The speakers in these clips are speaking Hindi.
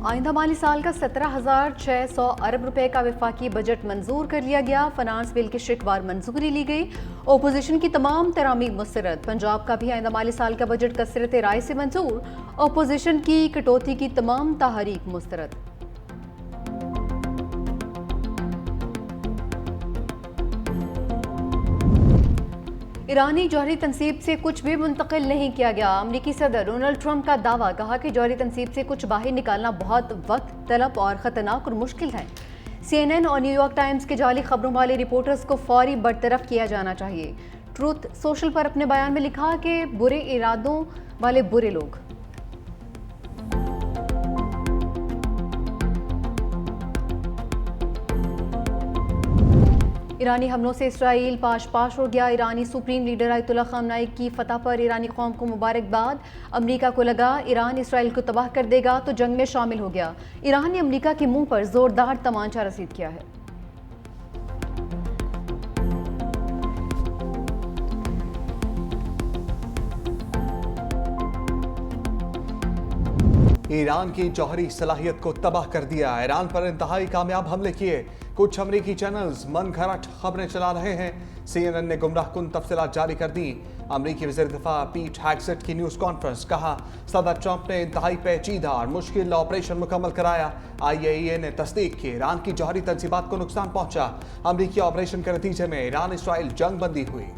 आइंदा माली साल का 17,600 अरब रुपए का वफाकी बजट मंजूर कर लिया गया। फाइनेंस बिल की शिकवार मंजूरी ली गई। ओपोजिशन की तमाम तरामीम मुस्तरद। पंजाब का भी आइंदा माली साल का बजट कसरत राय से मंजूर। ओपोजिशन की कटौती की तमाम तहरीक मुस्तरद। ईरानी जौहरी तनसीब से कुछ भी मुंतकिल नहीं किया गया। अमरीकी सदर डोनाल्ड ट्रंप का दावा, कहा कि जौहरी तनसीब से कुछ बाहर निकालना बहुत वक्त तलब और ख़तरनाक और मुश्किल है। CNN और न्यूयॉर्क टाइम्स के जाली खबरों वाले रिपोर्टर्स को फौरी बरतरफ किया जाना चाहिए। ट्रूथ सोशल पर अपने बयान में लिखा कि बुरे इरादों वाले बुरे लोग। ईरानी हमलों से इसराइल पाश पाश हो गया। ईरानी सुप्रीम लीडर आयतुल्लाह ख़ामनेई की फतह पर ईरानी कौम को मुबारकबाद। अमरीका को लगा ईरान इसराइल को तबाह कर देगा तो जंग में शामिल हो गया। ईरान ने अमरीका के मुंह पर जोरदार तमांचा रसीद किया है। ईरान की जौहरी सलाहियत को तबाह कर दिया। ईरान पर इंतहाई कामयाब हमले किए। कुछ अमरीकी चैनल्स मन घड़त खबरें चला रहे हैं। CNN ने गुमराहकुन तफसीलात जारी कर दी। अमरीकी वज़ीर दिफा पीट हेग्सेट की न्यूज़ कॉन्फ्रेंस, कहा सदर ट्रंप ने इंतहाई पेचीदा और मुश्किल ऑपरेशन मुकम्मल कराया। IAEA ने तस्दीक की ईरान की जौहरी तंजीबात को नुकसान पहुंचा। अमरीकी ऑपरेशन के नतीजे में ईरान इसराइल जंग बंदी हुई।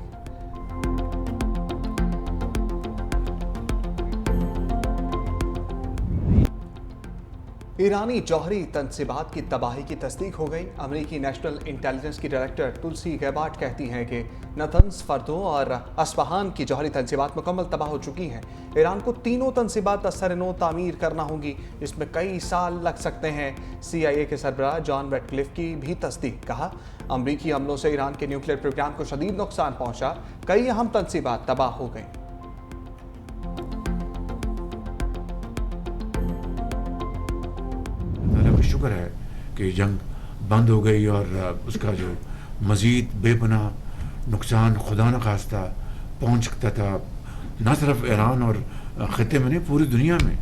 ईरानी जौहरी तंसीबात की तबाही की तस्दीक हो गई। अमरीकी नेशनल इंटेलिजेंस की डायरेक्टर तुलसी गैबार्ड कहती हैं कि नतन्स, फर्दो और अस्फहान की जौहरी तंसीबात मुकम्मल तबाह हो चुकी हैं। ईरान को तीनों तंसीबात असर-ए-नौ तामीर करना होंगी, इसमें कई साल लग सकते हैं। CIA के सरबराह जॉन रेडक्लिफ की भी तस्दीक, कहा अमरीकी हमलों से ईरान के न्यूक्लियर प्रोग्राम को शदीद नुकसान पहुंचा। कई अहम तंसीबात तबाह हो गई। शुक्र है कि जंग बंद हो गई और उसका जो मज़ीद बेपनाह नुकसान खुदा न खास्ता पहुँच सकता था न सिर्फ ईरान और ख़त्े में नहीं, पूरी दुनिया में।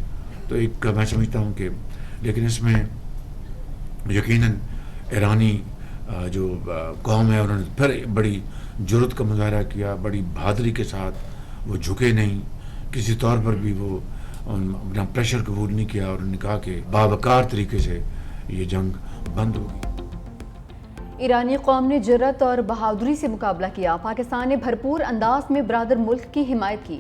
तो एक मैं समझता हूँ कि लेकिन इसमें यकीनन ईरानी जो कौम है उन्होंने फिर बड़ी जुर्रत का मुजाहरा किया, बड़ी बहादुरी के साथ वो झुके नहीं, किसी तौर पर भी वो अपना प्रेशर कबूल नहीं किया और उन्होंने कहा कि बावकार तरीके से ये जंग बंद होगी। ईरानी कौम ने जुर्रत और बहादुरी से मुकाबला किया। पाकिस्तान ने भरपूर अंदाज में बरादर मुल्क की हिमायत की।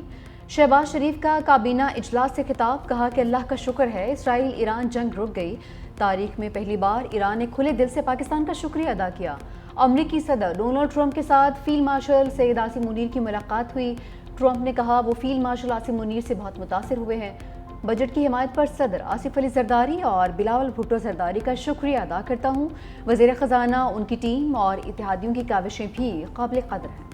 शहबाज शरीफ का काबीना इजलास से खिताब, कहा कि अल्लाह का शुक्र है इसराइल ईरान जंग रुक गई। तारीख में पहली बार ईरान ने खुले दिल से पाकिस्तान का शुक्रिया अदा किया। अमरीकी सदर डोनाल्ड ट्रंप के साथ फील्ड मार्शल सैयद आसिम मुनीर की मुलाकात हुई। ट्रंप ने कहा वो फील्ड मार्शल आसिम मुनीर से बहुत मुतासिर हुए हैं। बजट की हिमायत पर सदर आसिफ अली जरदारी और बिलावल भुट्टो जरदारी का शुक्रिया अदा करता हूँ। वज़ीर ख़जाना, उनकी टीम और इत्तेहादियों की काविशें भी काबिल कदर हैं।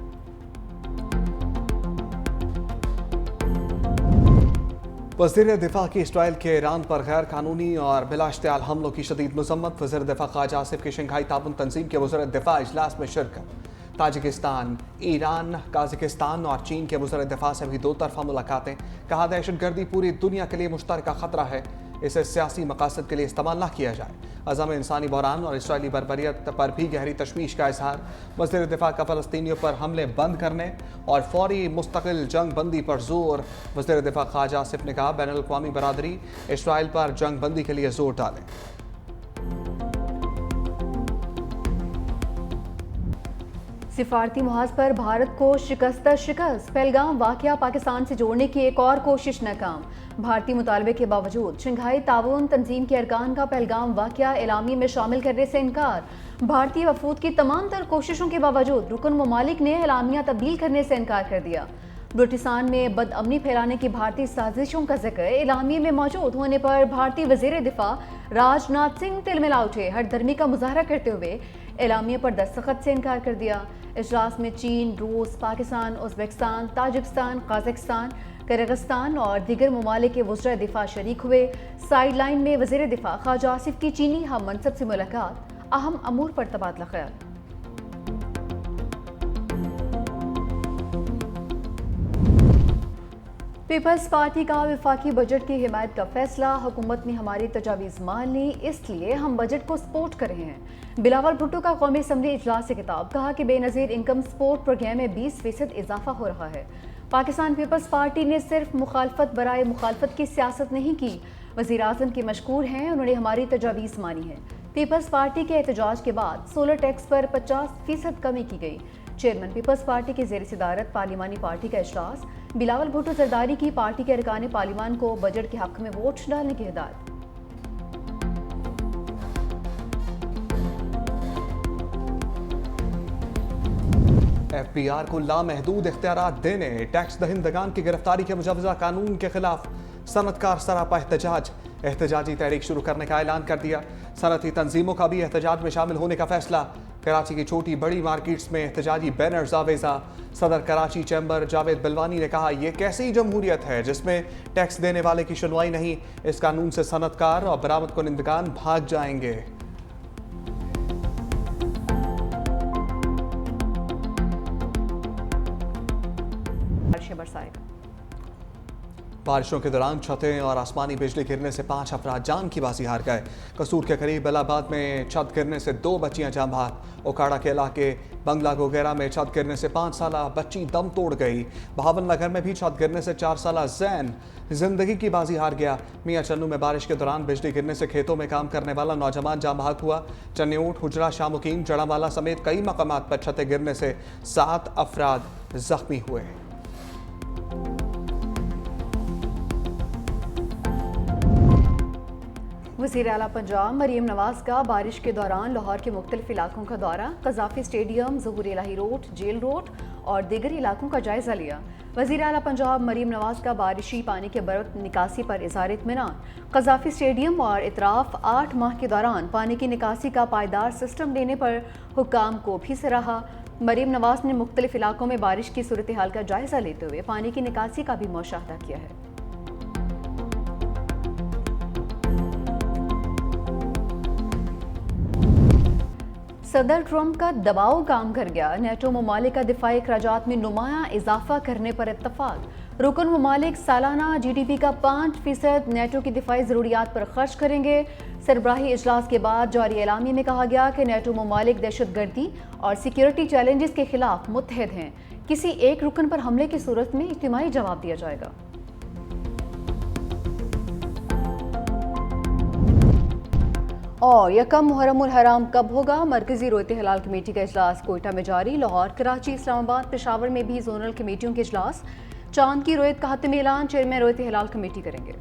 वज़ीर दिफा की इसराइल के ईरान पर गैर कानूनी और बिला इश्तियाल हमलों की शदीद मजम्मत। वज़ीर दिफा ख्वाजा आसिफ की शंघाई ताउन तंजीम के वज़ीर दिफा इजलास में शिरकत। ताजिकिस्तान, ईरान, काज़ाकिस्तान और चीन के वज़ीर दिफा से भी दो तरफा मुलाकातें। कहा दहशतगर्दी पूरी दुनिया के लिए मुश्तरका ख़तरा है, इसे सियासी मकासद के लिए इस्तेमाल न किया जाए। अज़म इंसानी बहरान और इसराइली बर्बरियत पर भी गहरी तशवीश का इजहार। वज़ीर दिफा का फ़लस्तीनियों पर हमले बंद करने और फौरी मुस्तकिल जंग बंदी पर जोर। वज़ीर दिफा ख्वाजा आसिफ ने कहा बैनुल अक़वामी बरादरी इसराइल पर जंग बंदी के लिए जोर डालें। सिफारती मुहाज पर भारत को शिकस्त। पहलगाम वाक़या पाकिस्तान से जोड़ने की एक और कोशिश नाकाम। भारतीय मुतालबे के बावजूद शंघाई ताउन तंजीम के अरकान का पहलगाम वाक़या एलामी में शामिल करने से इनकार। भारतीय वफूद की तमाम तर कोशिशों के बावजूद रुकन ममालिक ने एलामिया तब्दील करने से इनकार कर दिया। बलूचिस्तान में बदअमनी फैलाने की भारतीय साजिशों का जिक्र एलामिया में मौजूद होने पर भारतीय वज़ीर दिफा राजनाथ सिंह तिलमिला उठे। हरदर्मी का मुजाहरा करते हुए एलामिया पर दस्तखत से इनकार कर दिया। इजलास में चीन, रूस, Pakistan, Uzbekistan, Tajikistan, Kazakhstan, Kyrgyzstan और दीगर ममालिक के वज़ीर दिफा शरीक हुए। साइड लाइन में वज़ीर दिफा ख्वाजा आसिफ की चीनी हम मनसब से मुलाकात, अहम अमूर पर तबादला ख्याल। पीपल्स पार्टी का वफाकी बजट की हिमायत का फैसला, हुकूमत ने हमारी तजावीज़ मान ली, इसलिए हम बजट को सपोर्ट कर रहे हैं। बिलावल भुट्टो का कौमी असम्बली इजलास से खिताब, कहा कि बेनज़ीर इनकम सपोर्ट प्रोग्राम में 20% इजाफा हो रहा है। पाकिस्तान पीपल्स पार्टी ने सिर्फ मुखालफत बराए मुखालफत की सियासत नहीं की, वज़ीर आज़म की मशकूर हैं, उन्होंने हमारी तजावीज़ मानी है। पीपल्स पार्टी के एहतजाज के बाद सोलर टैक्स पर 50% कमी की गई। चेयरमैन पीपल्स पार्टी की ज़ेर सदारत पार्लिमानी पार्टी का इजलास, बिलावल भुट्टो जरदारी की पार्टी के अरकान पार्लिमान को बजट के हक में वोट डालने की हिदायत। FBI को लामहदूद इख्तियारात देने, टैक्स दहिंदगान की गिरफ्तारी के मुजवजा कानून के खिलाफ सनतकार सरापा एहतजाजी तहरीक शुरू करने का ऐलान कर दिया। सनती तंजीमों का भी एहतजाज में शामिल होने का फैसला। कराची की छोटी बड़ी मार्केट्स में एहतजाजी बैनर्स आवेजा। सदर कराची चैम्बर जावेद बिलवानी ने कहा, यह कैसी जमहूरियत है जिसमें टैक्स देने वाले की सुनवाई नहीं। इस कानून से सनतकार और बरामद कुनिंदगान भाग जाएंगे। बारिशों के दौरान छतें और आसमानी बिजली गिरने से 5 अफराद जान की बाजी हार गए। कसूर के करीब इलाहाबाद में छत गिरने से 2 बच्चियां जान बहाक। ओकाड़ा के इलाके बंगला गोगेरा में छत गिरने से 5 साला बच्ची दम तोड़ गई। बहावन नगर में भी छत गिरने से 4 साला जैन जिंदगी की बाजी हार गया। मियां चन्नू में बारिश के दौरान बिजली गिरने से खेतों में काम करने वाला नौजवान जान बहाक हुआ। चन्न्यूट, हुजरा, शामुकीन, जड़ावाला समेत कई मकामात पर छतें गिरने से 7 अफराद जख्मी हुए। वज़ीर आला पंजाब मरीम नवाज का बारिश के दौरान लाहौर के मुख्तलिफ इलाकों का दौरा, कज़ाफ़ी स्टेडियम, ज़हूर इलाही रोड, जेल रोड और दीगर इलाकों का जायज़ा लिया। वज़ीर आला पंजाब मरीम नवाज का बारिशी पानी के बर्क़ निकासी पर इज़हार इत्मीनान। कज़ाफ़ी स्टेडियम और इतराफ़ 8 माह के दौरान पानी की निकासी का पायदार सिस्टम देने पर हुक्काम को भी सराहा। मरीम नवाज ने मुख्तलिफ इलाकों में बारिश की सूरत हाल का जायज़ा लेते हुए पानी की निकासी का भी मुशाहदा किया है। सदर ट्रंप का दबाव काम कर गया, नेटो ममालिक का दिफाई अखराजात में नुमाया इजाफा करने पर इत्तफाक। रुकन ममालिक सालाना GDP का 5% नेटो की दिफाई ज़रूरियात पर खर्च करेंगे। सरबराही इजलास के बाद जारी एलामी में कहा गया कि नेटो ममालिक दहशतगर्दी और सिक्योरिटी चैलेंजेस के खिलाफ मुत्तहद हैं। किसी एक रुकन पर हमले की सूरत में इज्तिमाई जवाब दिया जाएगा। और यकम मुहर्रमुल हराम कब होगा? मरकजी रोयत हलाल कमेटी का इजलास कोयटा में जारी। लाहौर, कराची, इस्लामाबाद, पेशावर में भी जोनल कमेटियों के इजलास। चांद की रोयत का हतमी ऐलान चेयरमैन रोयत हलाल कमेटी करेंगे।